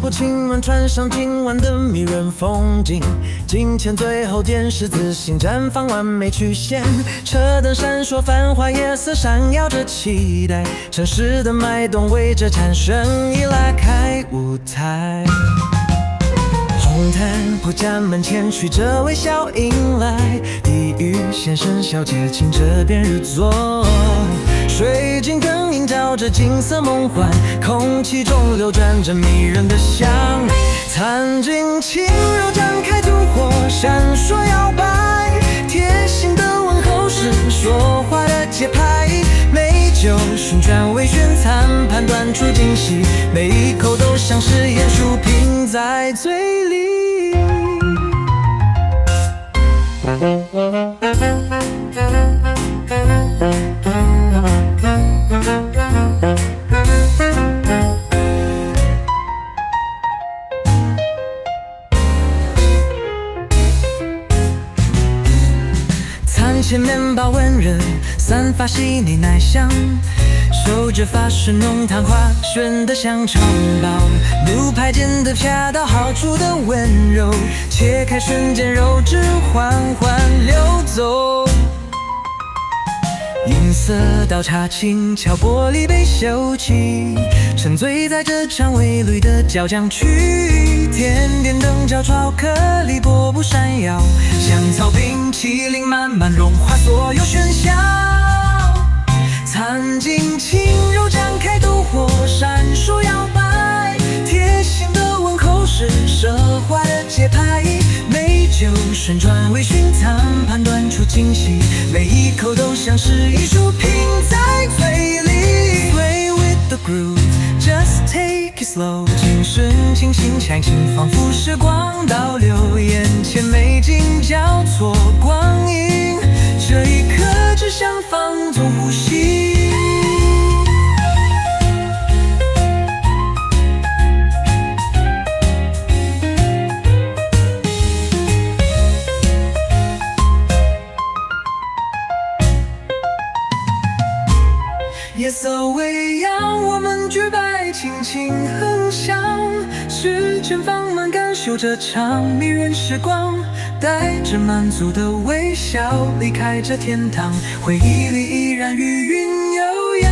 我亲吻穿上今晚的迷人风景，金钱最后点十字星，绽放完美曲线。车灯闪烁，繁华夜色闪耀着期待，城市的脉动围着蝉声已拉开舞台。红毯铺家门前，许着微笑迎来地狱先生小姐，请这边入座。水晶灯映照着金色梦幻，空气中流转着迷人的香。餐巾轻柔张开，烛火闪烁摇摆，贴心的问候是说话的节拍。美酒旋转微醺，餐盘端出惊喜，每一口都像是椰树拼在嘴里。餐前面包温润，散发细腻奶香，手指发饰浓汤花选的香肠包，牛排煎得恰到好处的温柔，切开瞬间肉质缓缓流走。银色刀叉轻敲玻璃杯秀气，沉醉在这场微绿的焦酱曲。甜点灯罩巧克力波波闪耀，香草冰淇淋慢慢融化所有喧嚣。餐巾轻柔张开，灯火闪烁摇摆，贴心的问候是奢华的节拍。美酒旋转微醺，餐盘端出惊喜，每一口都像是艺术品在嘴里。Play with the groove, just take it slow， 精神清醒相信，仿佛时光倒流，眼前美景交错光影，这一刻只想放纵呼吸。夜色微扬，我们举杯轻轻哼响，时间放慢，感受这场迷人时光，带着满足的微笑离开这天堂，回忆里依然余韵悠扬。